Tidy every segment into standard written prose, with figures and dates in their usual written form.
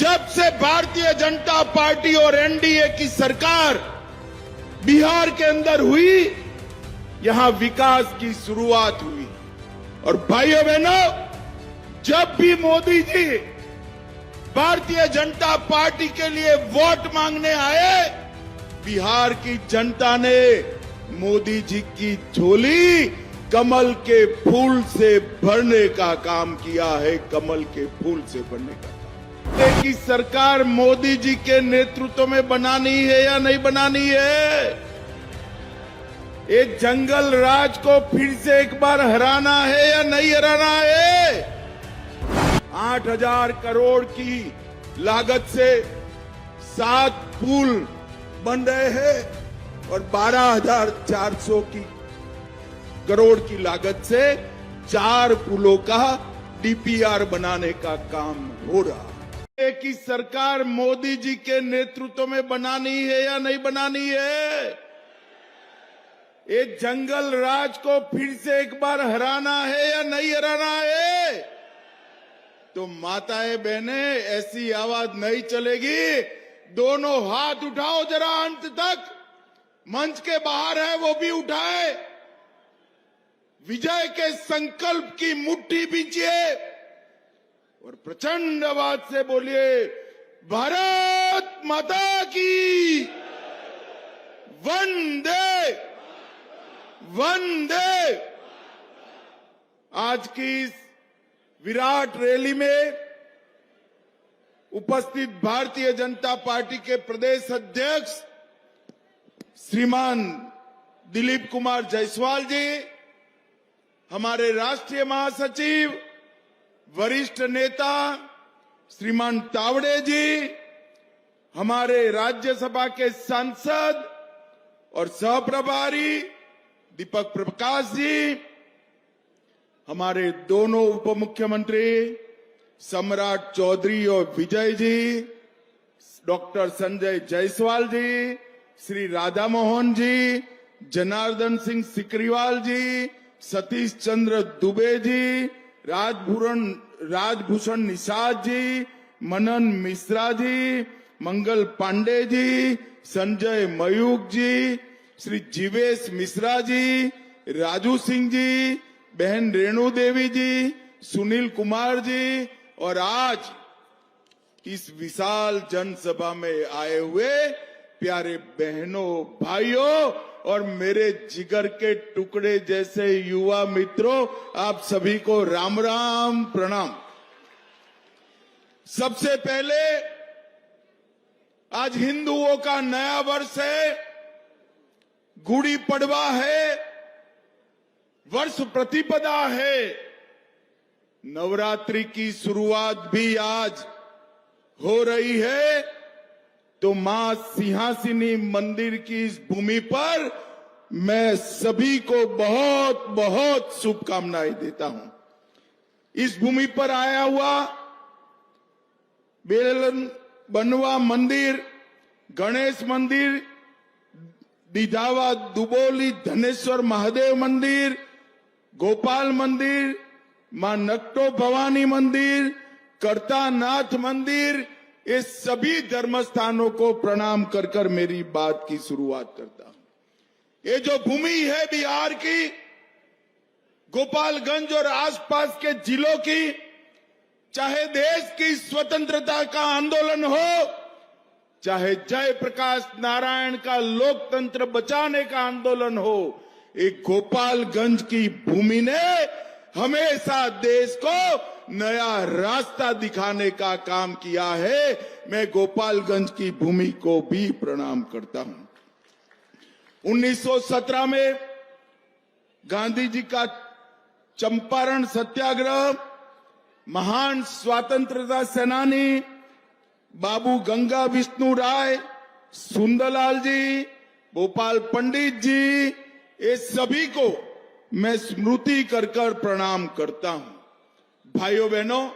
जब से भारतीय जनता पार्टी और एनडीए की सरकार बिहार के अंदर हुई, यहां विकास की शुरुआत हुई। और भाइयों बहनों, जब भी मोदी जी भारतीय जनता पार्टी के लिए वोट मांगने आए, बिहार की जनता ने मोदी जी की झोली कमल के फूल से भरने का काम किया है। कमल के फूल से भरने का काम की सरकार मोदी जी के नेतृत्व में बनानी है या नहीं बनानी है? ये जंगल राज को फिर से एक बार हराना है या नहीं हराना है? 8,000 करोड़ की लागत से 7 पुल बन रहे हैं और 12,400 करोड़ की लागत से 4 पुलों का डीपीआर बनाने का काम हो रहा है। कि सरकार मोदी जी के नेतृत्व में बनानी है या नहीं बनानी है? ये जंगल राज को फिर से एक बार हराना है या नहीं हराना है? तो माताएं बहनें, ऐसी आवाज नहीं चलेगी। दोनों हाथ उठाओ जरा अंत तक। मंच के बाहर है वो भी उठाए। विजय के संकल्प की मुट्ठी बींचिए और प्रचंड आवाज से बोलिए, भारत माता की वंदे वंदे। आज की इस विराट रैली में उपस्थित भारतीय जनता पार्टी के प्रदेश अध्यक्ष श्रीमान दिलीप कुमार जायसवाल जी, हमारे राष्ट्रीय महासचिव वरिष्ठ नेता श्रीमान तावड़े जी, हमारे राज्यसभा के सांसद और सहप्रभारी दीपक प्रकाश जी, हमारे दोनों उप मुख्यमंत्री सम्राट चौधरी और विजय जी, डॉक्टर संजय जायसवाल जी, श्री राधा मोहन जी, जनार्दन सिंह सिकरीवाल जी, सतीश चंद्र दुबे जी, राजभूषण निषाद जी, मनन मिश्रा जी, मंगल पांडे जी, संजय मयूख जी, श्री जीवेश मिश्रा जी, राजू सिंह जी, बहन रेणु देवी जी, सुनील कुमार जी और आज इस विशाल जनसभा में आए हुए प्यारे बहनों, भाइयों और मेरे जिगर के टुकड़े जैसे युवा मित्रों, आप सभी को राम राम प्रणाम। सबसे पहले आज हिंदुओं का नया वर्ष है, गुड़ी पड़वा है, वर्ष प्रतिपदा है। नवरात्रि की शुरुआत भी आज हो रही है। तो मां सिंहासिनी मंदिर की इस भूमि पर मैं सभी को बहुत बहुत शुभकामनाएं देता हूं। इस भूमि पर आया हुआ बेलन बनवा मंदिर, गणेश मंदिर, दिधावा दुबोली धनेश्वर महादेव मंदिर, गोपाल मंदिर, मां नकटो भवानी मंदिर, करतानाथ मंदिर, ये सभी धर्म स्थानों को प्रणाम कर कर मेरी बात की शुरुआत करता हूं। ये जो भूमि है बिहार की, गोपालगंज और आसपास के जिलों की, चाहे देश की स्वतंत्रता का आंदोलन हो, चाहे जयप्रकाश नारायण का लोकतंत्र बचाने का आंदोलन हो, एक गोपालगंज की भूमि ने हमेशा देश को नया रास्ता दिखाने का काम किया है। मैं गोपालगंज की भूमि को भी प्रणाम करता हूं। 1917 में गांधी जी का चंपारण सत्याग्रह, महान स्वतंत्रता सेनानी बाबू गंगा विष्णु राय, सुंदरलाल जी, गोपाल पंडित जी, ये सभी को मैं स्मृति कर कर प्रणाम करता हूं। भाइयों बहनों,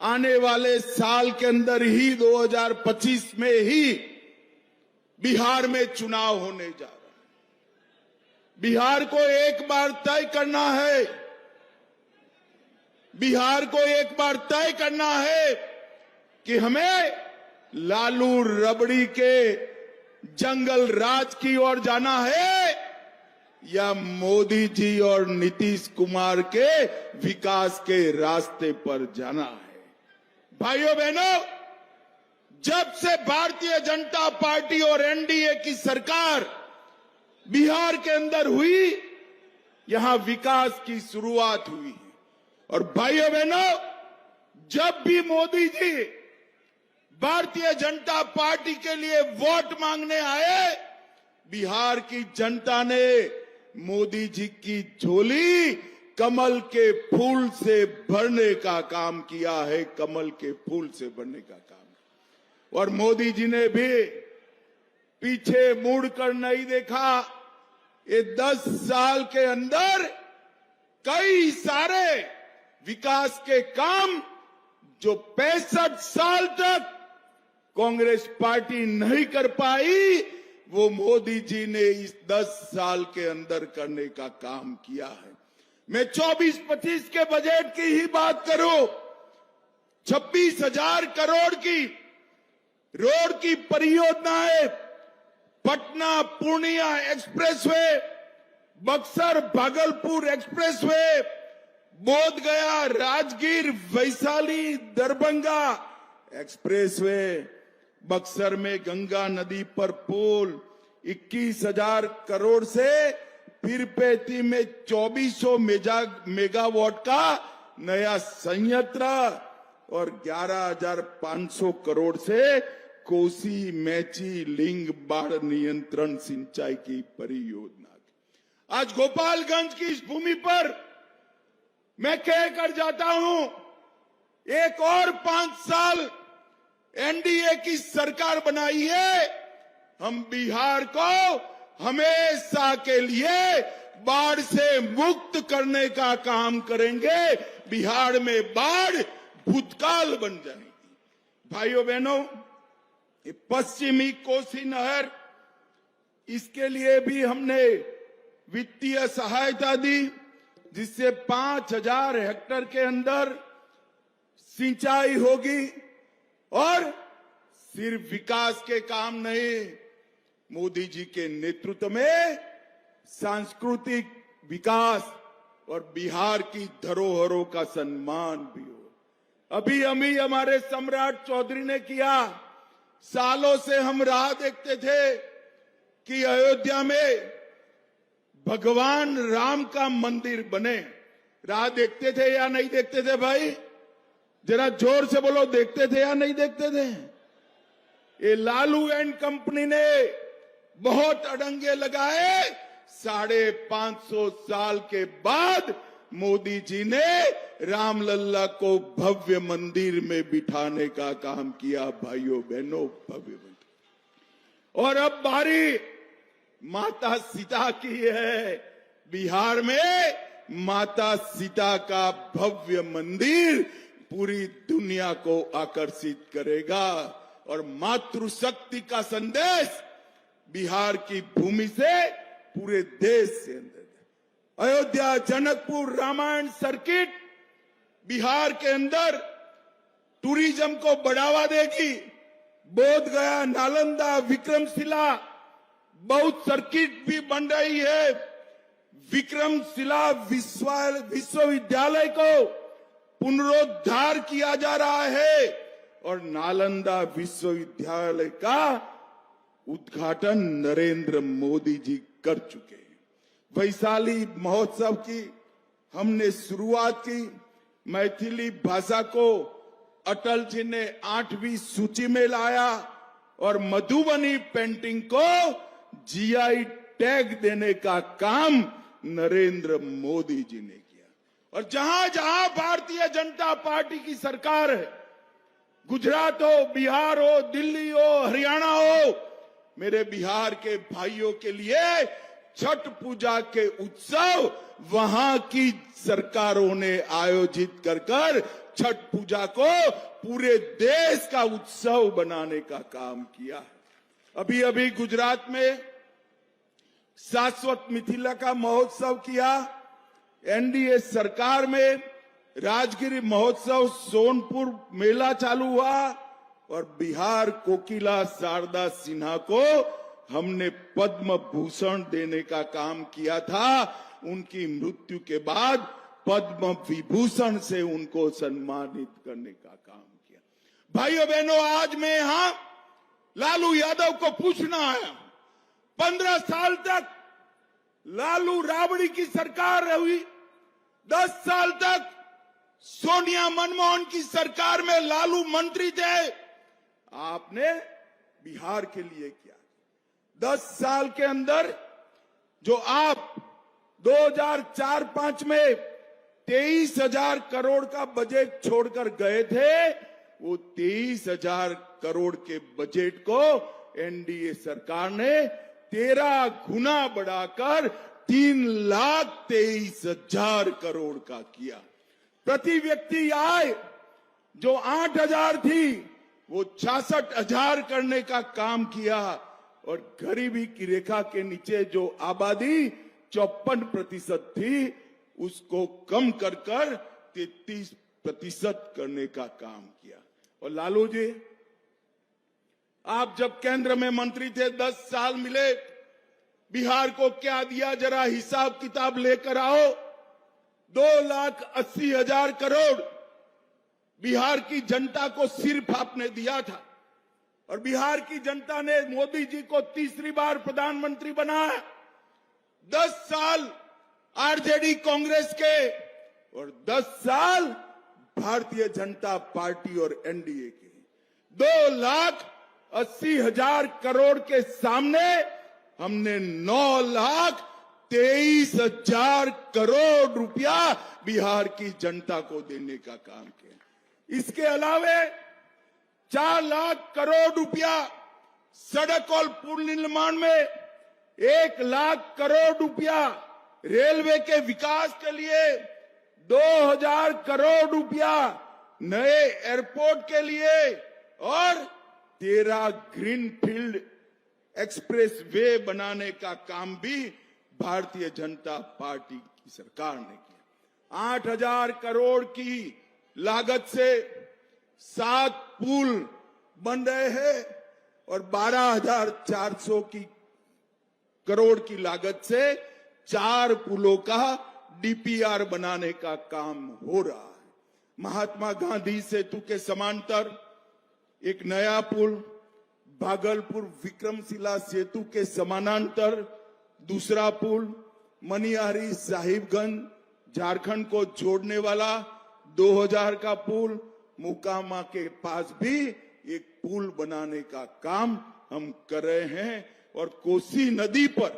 आने वाले साल के अंदर ही 2025 में ही बिहार में चुनाव होने जा रहा है। बिहार को एक बार तय करना है, बिहार को एक बार तय करना है कि हमें लालू रबड़ी के जंगल राज की ओर जाना है या मोदी जी और नीतीश कुमार के विकास के रास्ते पर जाना है। भाइयों बहनों, जब से भारतीय जनता पार्टी और एनडीए की सरकार बिहार के अंदर हुई, यहां विकास की शुरुआत हुई है। और भाइयों बहनों, जब भी मोदी जी भारतीय जनता पार्टी के लिए वोट मांगने आए, बिहार की जनता ने मोदी जी की झोली कमल के फूल से भरने का काम किया है, कमल के फूल से भरने का काम। और मोदी जी ने भी पीछे मुड़कर नहीं देखा। ये 10 साल के अंदर कई सारे विकास के काम जो 65 साल तक कांग्रेस पार्टी नहीं कर पाई, वो मोदी जी ने इस 10 साल के अंदर करने का काम किया है। मैं 24-25 के बजट की ही बात करूं, 26,000 करोड़ की रोड की परियोजनाएं, पटना पूर्णिया एक्सप्रेसवे, बक्सर भागलपुर एक्सप्रेसवे, बोध गया राजगीर वैशाली दरभंगा एक्सप्रेसवे, बक्सर में गंगा नदी पर पुल 21,000 करोड़ से पीरपेटी में 2400 मेगावाट का नया संयंत्र और 11,500 करोड़ से कोसी मैची लिंग बाढ़ नियंत्रण सिंचाई की परियोजना। आज गोपालगंज की इस भूमि पर मैं कह कर जाता हूं, एक और 5 साल एनडीए की सरकार बनाई है, हम बिहार को हमेशा के लिए बाढ़ से मुक्त करने का काम करेंगे। बिहार में बाढ़ भूतकाल बन जाएगी। भाइयों बहनों, ये पश्चिमी कोसी नहर, इसके लिए भी हमने वित्तीय सहायता दी, जिससे 5,000 हेक्टेयर के अंदर सिंचाई होगी। और सिर्फ विकास के काम नहीं, मोदी जी के नेतृत्व में सांस्कृतिक विकास और बिहार की धरोहरों का सम्मान भी हो। अभी हमारे सम्राट चौधरी ने किया। सालों से हम राह देखते थे कि अयोध्या में भगवान राम का मंदिर बने। राह देखते थे या नहीं देखते थे भाई? जरा जोर से बोलो, देखते थे या नहीं देखते थे? ये लालू एंड कंपनी ने बहुत अड़ंगे लगाए। 550 साल के बाद मोदी जी ने रामलल्ला को भव्य मंदिर में बिठाने का काम किया। भाइयों बहनों, भव्य मंदिर। और अब बारी माता सीता की है। बिहार में माता सीता का भव्य मंदिर पूरी दुनिया को आकर्षित करेगा और मातृशक्ति का संदेश बिहार की भूमि से पूरे देश से अंदर। अयोध्या जनकपुर रामायण सर्किट बिहार के अंदर टूरिज्म को बढ़ावा देगी। बोध गया नालंदा विक्रमशिला बहुत सर्किट भी बन रही है। विक्रमशिला विश्वविद्यालय को पुनरुद्धार किया जा रहा है और नालंदा विश्वविद्यालय का उद्घाटन नरेंद्र मोदी जी कर चुके हैं। वैशाली महोत्सव की हमने शुरुआत की। मैथिली भाषा को अटल जी ने 8वीं सूची में लाया और मधुबनी पेंटिंग को जीआई टैग देने का काम नरेंद्र मोदी जी ने किया। और जहां जहां भारतीय जनता पार्टी की सरकार है, गुजरात हो, बिहार हो, दिल्ली हो, हरियाणा हो, मेरे बिहार के भाइयों के लिए छठ पूजा के उत्सव वहां की सरकारों ने आयोजित कर छठ पूजा को पूरे देश का उत्सव बनाने का काम किया है। अभी अभी गुजरात में शाश्वत मिथिला का महोत्सव किया। एनडीए सरकार में राजगिरी महोत्सव, सोनपुर मेला चालू हुआ और बिहार कोकिला शारदा सिन्हा को हमने पद्म भूषण देने का काम किया था। उनकी मृत्यु के बाद पद्म विभूषण से उनको सम्मानित करने का काम किया। भाइयों बहनों, आज मैं यहां लालू यादव को पूछना आया हूं, 15 साल तक लालू राबड़ी की सरकार हुई, 10 साल तक सोनिया मनमोहन की सरकार में लालू मंत्री थे। आपने बिहार के लिए किया। 10 साल के अंदर जो आप 2004-05 में 23,000 करोड़ का बजट छोड़कर गए थे, वो 23,000 करोड़ के बजट को एनडीए सरकार ने 13 गुना बढ़ाकर 3,23,000 करोड़ का किया। प्रति व्यक्ति आय जो 8,000 थी वो 66,000 करने का काम किया और गरीबी की रेखा के नीचे जो आबादी 54% थी उसको कम कर 33% करने का काम किया। और लालू जी, आप जब केंद्र में मंत्री थे, 10 साल मिले, बिहार को क्या दिया जरा हिसाब किताब लेकर आओ। 2,80,000 करोड़ बिहार की जनता को सिर्फ आपने दिया था और बिहार की जनता ने मोदी जी को तीसरी बार प्रधानमंत्री बनाया। 10 साल आरजेडी कांग्रेस के और 10 साल भारतीय जनता पार्टी और एनडीए के। 2,80,000 करोड़ के सामने हमने 9,23,000 करोड़ रुपया बिहार की जनता को देने का काम किया। इसके अलावे 4 लाख करोड़ रुपया सड़क और पुल निर्माण में, 1 लाख करोड़ रुपया रेलवे के विकास के लिए, 2,000 करोड़ रुपया नए एयरपोर्ट के लिए और 13 ग्रीनफील्ड एक्सप्रेस वे बनाने का काम भी भारतीय जनता पार्टी की सरकार ने किया। 8,000 करोड़ की लागत से 7 पुल बन रहे हैं और 12,400 करोड़ की लागत से 4 पुलों का डीपीआर बनाने का काम हो रहा है। महात्मा गांधी सेतु के समांतर एक नया पुल, भागलपुर विक्रमशिला सेतु के समानांतर दूसरा पुल, मनिहारी साहिबगंज झारखंड को जोड़ने वाला 2000 का पुल, मोकामा के पास भी एक पुल बनाने का काम हम कर रहे हैं और कोसी नदी पर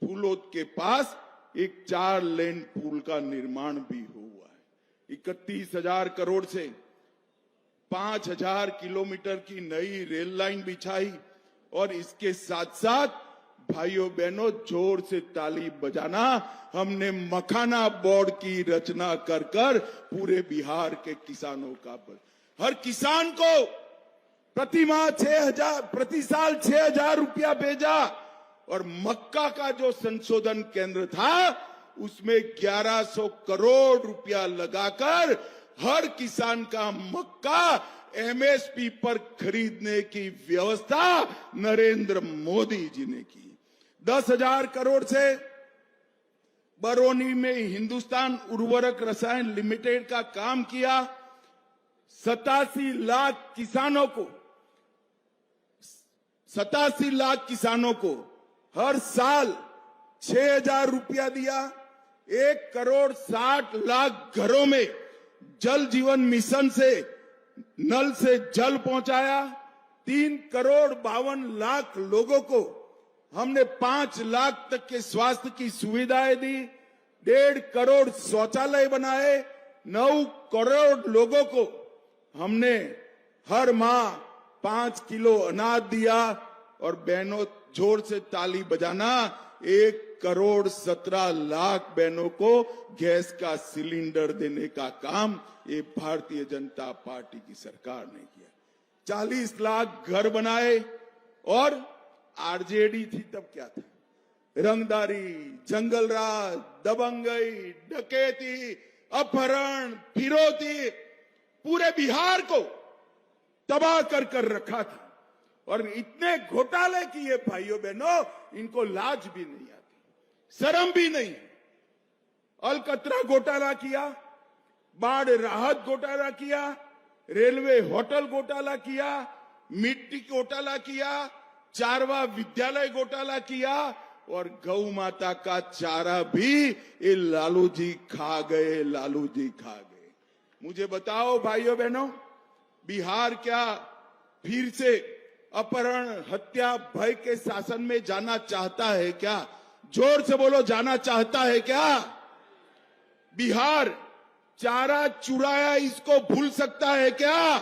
फूलोद के पास एक 4 लेन पुल का निर्माण भी हुआ है। 31,000 करोड़ से 5,000 किलोमीटर की नई रेल लाइन बिछाई और इसके साथ साथ भाइयों बहनों जोर से ताली बजाना, हमने मखाना बोर्ड की रचना कर पूरे बिहार के किसानों का हर किसान को प्रति साल 6,000 रुपया भेजा और मक्का का जो संशोधन केंद्र था उसमें 1,100 करोड़ रुपया लगाकर हर किसान का मक्का एमएसपी पर खरीदने की व्यवस्था नरेंद्र मोदी जी ने की। 10,000 करोड़ से बरौनी में हिंदुस्तान उर्वरक रसायन लिमिटेड का काम किया। 87 लाख किसानों को हर साल 6,000 रुपया दिया। 1,60,00,000 घरों में जल जीवन मिशन से नल से जल पहुंचाया। 3,52,00,000 लोगों को हमने 5 लाख तक के स्वास्थ्य की सुविधाएं दी। 1.5 करोड़ शौचालय बनाए। 9 करोड़ लोगों को हमने हर माह 5 किलो अनाज दिया और बहनों जोर से ताली बजाना, 1,17,00,000 बहनों को गैस का सिलेंडर देने का काम ये भारतीय जनता पार्टी की सरकार ने किया। 40 लाख घर बनाए और आरजेडी थी तब क्या था, रंगदारी, जंगलराज, दबंगई, डकैती, अपहरण, फिरौती, पूरे बिहार को तबाह कर रखा था। और इतने घोटाले किए भाइयों बहनों, इनको लाज भी नहीं आती, शर्म भी नहीं। अलकतरा घोटाला किया, बाढ़ राहत घोटाला किया, रेलवे होटल घोटाला किया, मिट्टी घोटाला किया, चारवा विद्यालय घोटाला किया, और गौ माता का चारा भी ये लालू जी खा गए, लालू जी खा गए। मुझे बताओ भाइयों बहनों, बिहार क्या फिर से अपहरण, हत्या, भय के शासन में जाना चाहता है क्या? जोर से बोलो, जाना चाहता है क्या? बिहार चारा चुराया इसको भूल सकता है क्या?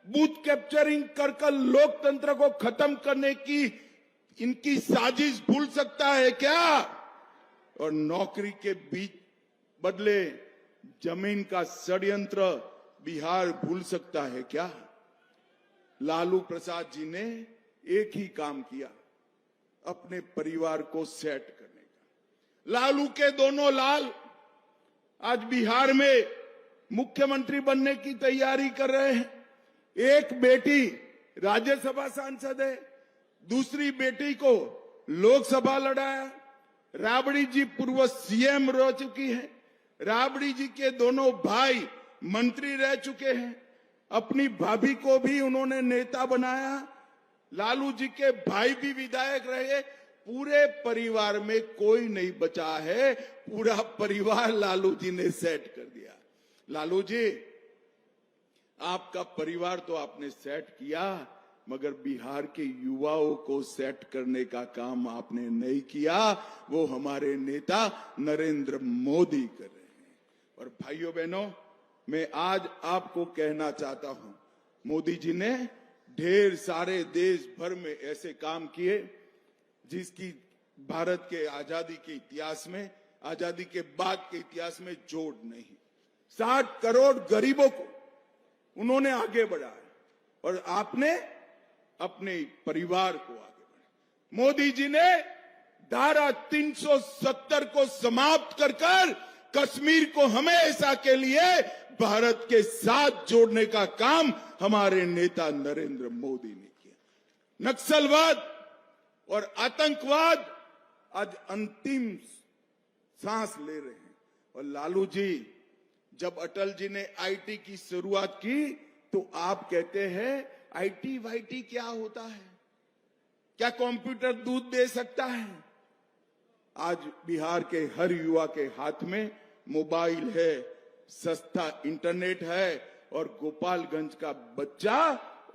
बूथ कैप्चरिंग कर लोकतंत्र को खत्म करने की इनकी साजिश भूल सकता है क्या? और नौकरी के बीच बदले जमीन का षड्यंत्र बिहार भूल सकता है क्या? लालू प्रसाद जी ने एक ही काम किया, अपने परिवार को सेट करने का। लालू के दोनों लाल आज बिहार में मुख्यमंत्री बनने की तैयारी कर रहे हैं। एक बेटी राज्यसभा सांसद है, दूसरी बेटी को लोकसभा लड़ाया। राबड़ी जी पूर्व सीएम रह चुकी है, राबड़ी जी के दोनों भाई मंत्री रह चुके हैं, अपनी भाभी को भी उन्होंने नेता बनाया, लालू जी के भाई भी विधायक रहे। पूरे परिवार में कोई नहीं बचा है, पूरा परिवार लालू जी ने सेट कर दिया। लालू जी, आपका परिवार तो आपने सेट किया, मगर बिहार के युवाओं को सेट करने का काम आपने नहीं किया। वो हमारे नेता नरेंद्र मोदी कर रहे हैं। और भाइयों बहनों, मैं आज आपको कहना चाहता हूं, मोदी जी ने ढेर सारे देश भर में ऐसे काम किए जिसकी भारत के आजादी के इतिहास में, आजादी के बाद के इतिहास में जोड़ नहीं। 60 करोड़ गरीबों को उन्होंने आगे बढ़ाया, और आपने अपने परिवार को आगे बढ़ाया। मोदी जी ने धारा 370 को समाप्त कर कश्मीर को हमेशा के लिए भारत के साथ जोड़ने का काम हमारे नेता नरेंद्र मोदी ने किया। नक्सलवाद और आतंकवाद आज अंतिम सांस ले रहे हैं। और लालू जी, जब अटल जी ने आईटी की शुरुआत की तो आप कहते हैं आईटी वाईटी क्या होता है, क्या कंप्यूटर दूध दे सकता है? आज बिहार के हर युवा के हाथ में मोबाइल है, सस्ता इंटरनेट है, और गोपालगंज का बच्चा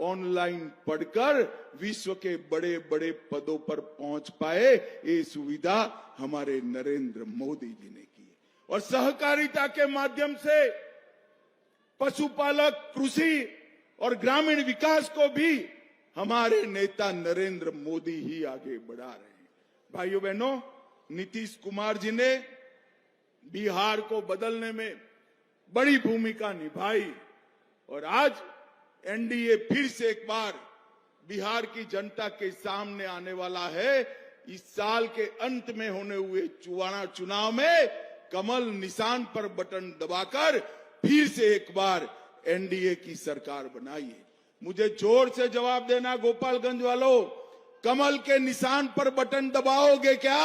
ऑनलाइन पढ़कर विश्व के बड़े बड़े पदों पर पहुंच पाए। ये सुविधा हमारे नरेंद्र मोदी जी ने की। और सहकारिता के माध्यम से पशुपालक, कृषि और ग्रामीण विकास को भी हमारे नेता नरेंद्र मोदी ही आगे बढ़ा रहे हैं। भाइयों बहनों, नीतीश कुमार जी ने बिहार को बदलने में बड़ी भूमिका निभाई, और आज एनडीए फिर से एक बार बिहार की जनता के सामने आने वाला है। इस साल के अंत में होने हुए चुनाव में कमल निशान पर बटन दबाकर फिर से एक बार एनडीए की सरकार बनाइए। मुझे जोर से जवाब देना गोपालगंज वालों, कमल के निशान पर बटन दबाओगे क्या?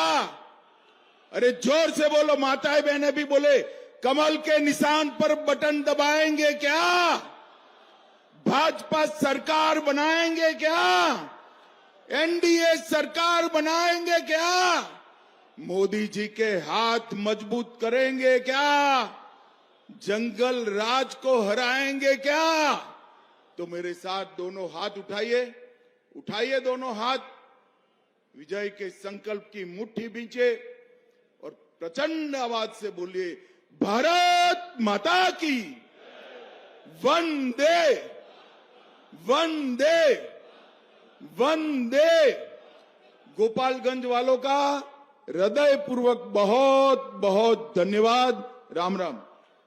अरे जोर से बोलो, माताएं बहनें भी बोले, कमल के निशान पर बटन दबाएंगे क्या? भाजपा सरकार बनाएंगे क्या? एनडीए सरकार बनाएंगे क्या? मोदी जी के हाथ मजबूत करेंगे क्या? जंगल राज को हराएंगे क्या? तो मेरे साथ दोनों हाथ उठाइए, उठाइए दोनों हाथ, विजय के संकल्प की मुट्ठी बींचे और प्रचंड आवाज से बोलिए, भारत माता की वंदे वंदे वंदे। गोपालगंज वालों का हृदयपूर्वक बहुत बहुत धन्यवाद। राम राम।